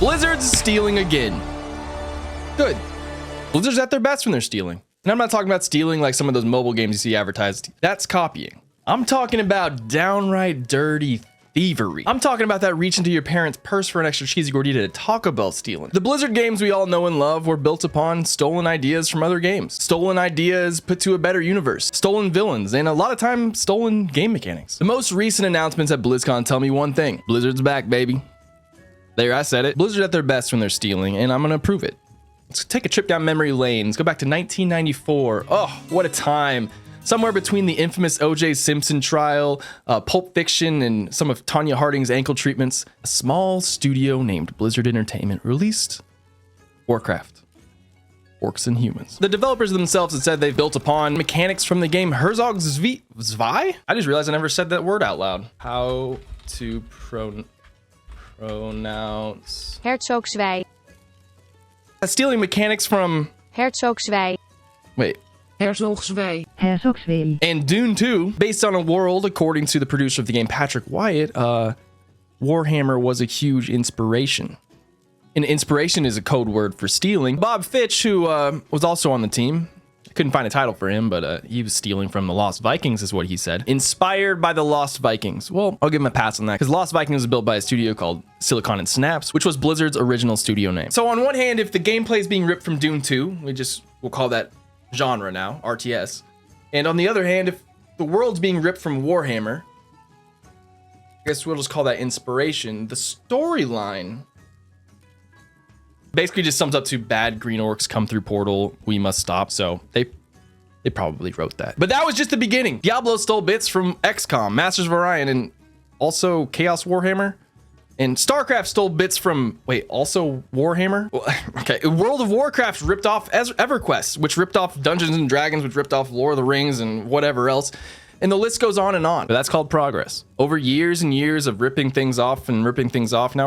Blizzard's stealing again. Good. Blizzard's at their best when they're stealing. And I'm not talking about stealing like some of those mobile games you see advertised. That's copying. I'm talking about downright dirty thievery. I'm talking about that reach into your parents' purse for an extra cheesy gordita at Taco Bell stealing. The Blizzard games we all know and love were built upon stolen ideas from other games. Stolen ideas put to a better universe. Stolen villains, and a lot of time, stolen game mechanics. The most recent announcements at BlizzCon tell me one thing. Blizzard's back, baby. There, I said it. Blizzard at their best when they're stealing, and I'm gonna prove it. Let's take a trip down memory lane. Let's go back to 1994. Oh, what a time. Somewhere between the infamous O.J. Simpson trial, Pulp Fiction, and some of Tonya Harding's ankle treatments, a small studio named Blizzard Entertainment released Warcraft. Orcs and Humans. The developers themselves had said they built upon mechanics from the game Herzog's Zwei? I just realized I never said that word out loud. How to pronounce... Herzog's Zwei. Stealing mechanics from... Herzog's Zwei. Wait. Herzog's Zwei. Herzog's Zwei. And Dune 2, based on a world, according to the producer of the game, Patrick Wyatt, Warhammer was a huge inspiration. And inspiration is a code word for stealing. Bob Fitch, who was also on the team, I couldn't find a title for him, but he was stealing from the Lost Vikings, is what he said. Inspired by the Lost Vikings. Well, I'll give him a pass on that, because Lost Vikings was built by a studio called Silicon and Snaps, which was Blizzard's original studio name. So on one hand, if the gameplay is being ripped from Dune 2, we'll call that genre now, RTS. And on the other hand, if the world's being ripped from Warhammer, I guess we'll just call that inspiration. The storyline basically just sums up to bad green orcs come through portal, we must stop. So they probably wrote that. But that was just the beginning. Diablo stole bits from XCOM, Masters of Orion, and also Chaos Warhammer. And StarCraft stole bits from, also Warhammer? Well, okay, World of Warcraft ripped off EverQuest, which ripped off Dungeons and Dragons, which ripped off Lord of the Rings and whatever else. And the list goes on and on. But that's called progress. Over years and years of ripping things off, now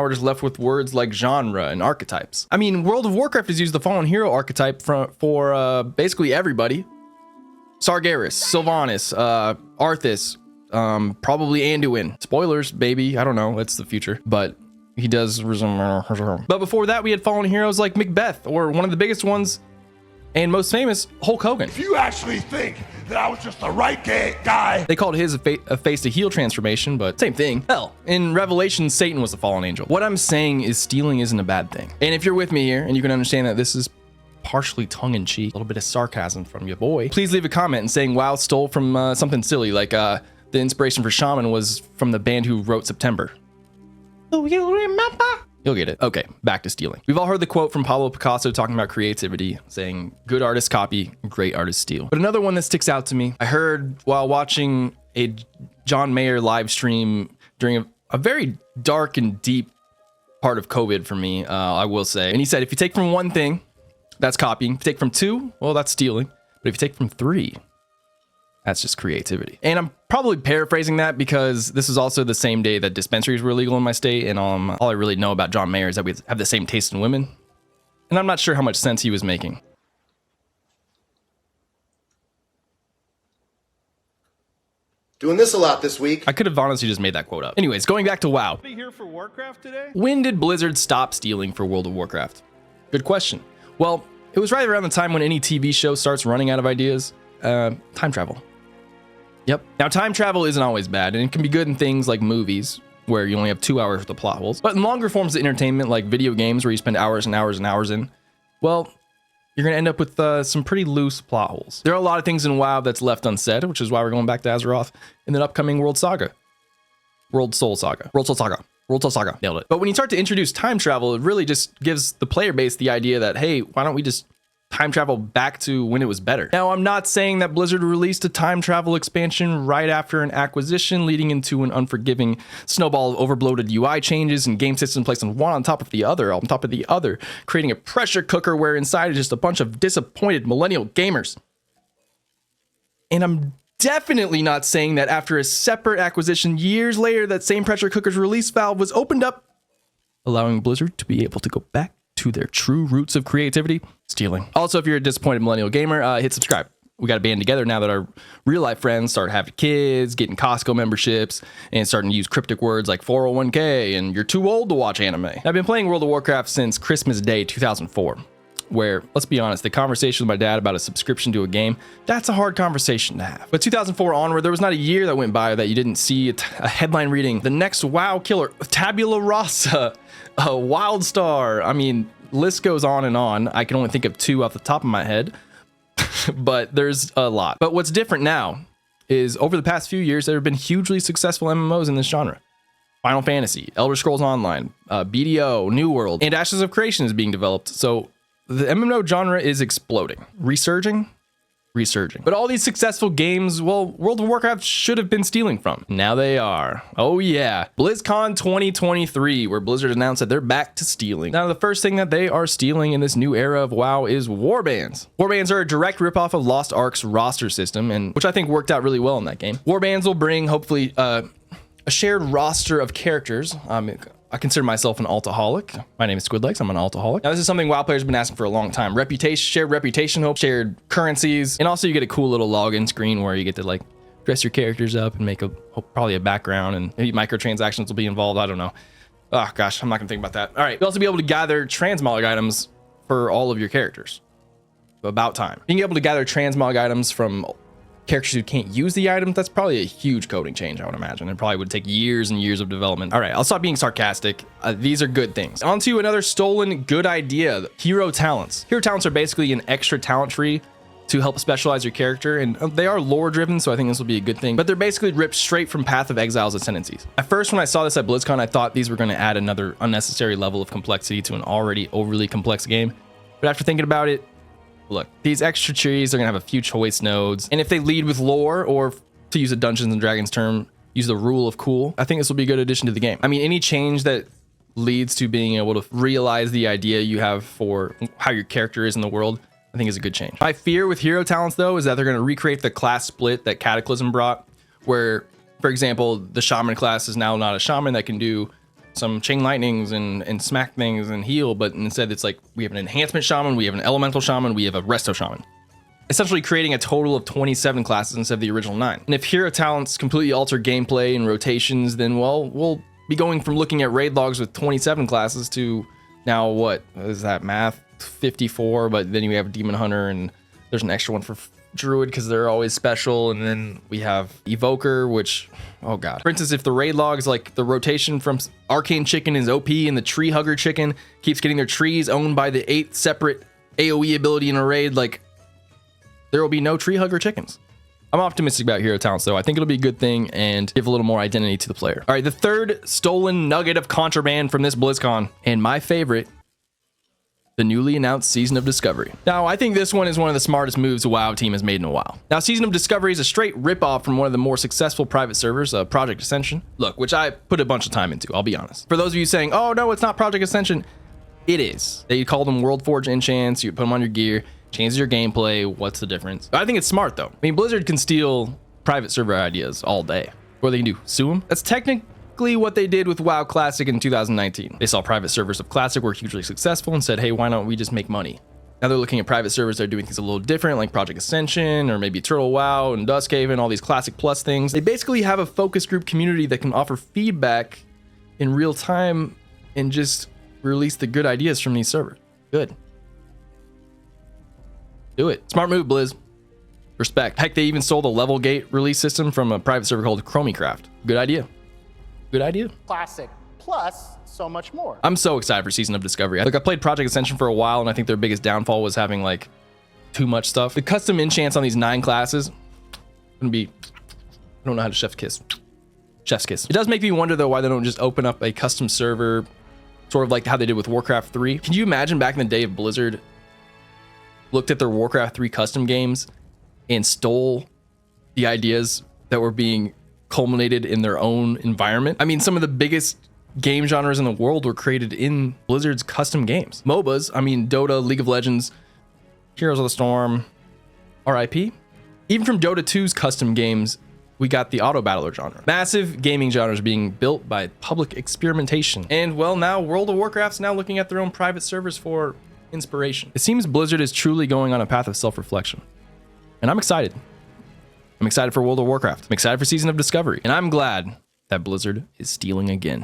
we're just left with words like genre and archetypes. I mean, World of Warcraft has used the fallen hero archetype for basically everybody. Sargeras, Sylvanas, Arthas, probably Anduin. Spoilers, baby. I don't know. It's the future. But he does resume. But before that, we had fallen heroes like Macbeth, or one of the biggest ones and most famous, Hulk Hogan. If you actually think that I was just the right guy. They called his a face to heel transformation, but same thing. Hell, in Revelation, Satan was the fallen angel. What I'm saying is stealing isn't a bad thing. And if you're with me here and you can understand that this is partially tongue-in-cheek, a little bit of sarcasm from your boy, please leave a comment and saying WoW stole from something silly, like the inspiration for Shaman was from the band who wrote September. Do you remember? You'll get it. Okay, back to stealing. We've all heard the quote from Pablo Picasso talking about creativity, saying, good artists copy, great artists steal. But another one that sticks out to me, I heard while watching a John Mayer live stream during a very dark and deep part of COVID for me, I will say. And he said, if you take from one thing, that's copying. If you take from two, well, that's stealing. But if you take from three, that's just creativity. And I'm probably paraphrasing that because this is also the same day that dispensaries were illegal in my state. And all I really know about John Mayer is that we have the same taste in women. And I'm not sure how much sense he was making. Doing this a lot this week. I could have honestly just made that quote up. Anyways, going back to WoW. Be here for Warcraft today? When did Blizzard stop stealing for World of Warcraft? Good question. Well, it was right around the time when any TV show starts running out of ideas. Time travel. Yep. Now, time travel isn't always bad, and it can be good in things like movies, where you only have 2 hours with the plot holes. But in longer forms of entertainment, like video games, where you spend hours and hours and hours in, well, you're going to end up with some pretty loose plot holes. There are a lot of things in WoW that's left unsaid, which is why we're going back to Azeroth in the upcoming World Soul Saga. Nailed it. But when you start to introduce time travel, it really just gives the player base the idea that, hey, why don't we just time travel back to when it was better? Now, I'm not saying that Blizzard released a time travel expansion right after an acquisition, leading into an unforgiving snowball of overbloated UI changes and game system placed on one on top of the other, creating a pressure cooker where inside is just a bunch of disappointed millennial gamers. And I'm definitely not saying that after a separate acquisition years later, that same pressure cooker's release valve was opened up, allowing Blizzard to be able to go back to their true roots of creativity, stealing. Also, if you're a disappointed millennial gamer, hit subscribe. we got to band together now that our real life friends start having kids, getting Costco memberships, and starting to use cryptic words like 401k and you're too old to watch anime. I've been playing World of Warcraft since Christmas Day 2004, where, let's be honest, the conversation with my dad about a subscription to a game, that's a hard conversation to have. But 2004 onward, there was not a year that went by that you didn't see a headline reading, the next WoW killer, Tabula Rasa, Wildstar. I mean, list goes on and on. I can only think of 2 off the top of my head, but there's a lot. But what's different now is over the past few years, there have been hugely successful MMOs in this genre. Final Fantasy, Elder Scrolls Online, BDO, New World, and Ashes of Creation is being developed. So the MMO genre is exploding, resurging. But all these successful games, well, World of Warcraft should have been stealing from. Now they are. Oh yeah, BlizzCon 2023, where Blizzard announced that they're back to stealing. Now the first thing that they are stealing in this new era of WoW is Warbands. Warbands are a direct ripoff of Lost Ark's roster system, and which I think worked out really well in that game. Warbands will bring, hopefully, a shared roster of characters. I consider myself an altaholic. My name is Squidlegs. I'm an altaholic. Now, this is something WoW players have been asking for a long time. Shared reputation hope, shared currencies, and also you get a cool little login screen where you get to like dress your characters up and make probably a background, and maybe microtransactions will be involved. I don't know. Oh gosh, I'm not gonna think about that. All right, you'll also be able to gather transmog items for all of your characters. About time. Being able to gather transmog items from characters who can't use the item, that's probably a huge coding change, I would imagine. It probably would take years and years of development. All right, I'll stop being sarcastic. These are good things. On to another stolen good idea, hero talents. Hero talents are basically an extra talent tree to help specialize your character, and they are lore driven, so I think this will be a good thing, but they're basically ripped straight from Path of Exile's Ascendancies. At first, when I saw this at BlizzCon, I thought these were going to add another unnecessary level of complexity to an already overly complex game, but after thinking about it, look, these extra trees are gonna have a few choice nodes, and if they lead with lore, or to use a Dungeons and Dragons term, use the rule of cool, I think this will be a good addition to the game. I mean, any change that leads to being able to realize the idea you have for how your character is in the world, I think is a good change. My fear with hero talents, though, is that they're gonna recreate the class split that Cataclysm brought, where, for example, the Shaman class is now not a Shaman that can do some chain lightnings and smack things and heal, but instead it's like we have an enhancement shaman, we have an elemental shaman, we have a resto shaman, essentially creating a total of 27 classes instead of the original 9. And if hero talents completely alter gameplay and rotations, then well, we'll be going from looking at raid logs with 27 classes to now what is that math, 54, but then you have a demon hunter and there's an extra one for druid because they're always special, and then we have evoker, which, oh god. For instance, if the raid logs, like the rotation from arcane chicken is OP and the tree hugger chicken keeps getting their trees owned by the 8 separate AoE ability in a raid, like there will be no tree hugger chickens. I'm optimistic about hero talents, though. I think it'll be a good thing and give a little more identity to the player. All right, the third stolen nugget of contraband from this BlizzCon, and my favorite, the newly announced Season of Discovery. Now, I think this one is one of the smartest moves the WoW team has made in a while. Now, Season of Discovery is a straight ripoff from one of the more successful private servers, Project Ascension. Look, which I put a bunch of time into, I'll be honest. For those of you saying, oh no, it's not Project Ascension, it is. They call them World Forge enchants, you put them on your gear, changes your gameplay, what's the difference? I think it's smart though. I mean, Blizzard can steal private server ideas all day. What they can do, sue them? That's technically what they did with WoW Classic in 2019. They saw private servers of Classic were hugely successful and said, hey, why don't we just make money? Now they're looking at private servers that are doing things a little different, like Project Ascension or maybe Turtle WoW and Duskhaven, all these Classic Plus things. They basically have a focus group community that can offer feedback in real time and just release the good ideas from these servers. Good. Do it. Smart move, Blizz. Respect. Heck, they even stole the level gate release system from a private server called Chromiecraft. Good idea. Good idea. Classic plus so much more. I'm so excited for Season of Discovery. Look, I played Project Ascension for a while, and I think their biggest downfall was having like too much stuff. The custom enchants on these 9 classes gonna be, I don't know how to chef's kiss. Chef's kiss. It does make me wonder though why they don't just open up a custom server, sort of like how they did with Warcraft 3. Can you imagine back in the day if Blizzard looked at their Warcraft 3 custom games and stole the ideas that were being culminated in their own environment? I mean, some of the biggest game genres in the world were created in Blizzard's custom games. MOBAs, I mean, Dota, League of Legends, Heroes of the Storm, RIP. Even from Dota 2's custom games, we got the auto battler genre. Massive gaming genres being built by public experimentation. And well, now World of Warcraft's now looking at their own private servers for inspiration. It seems Blizzard is truly going on a path of self-reflection. And I'm excited. I'm excited for World of Warcraft. I'm excited for Season of Discovery. And I'm glad that Blizzard is stealing again.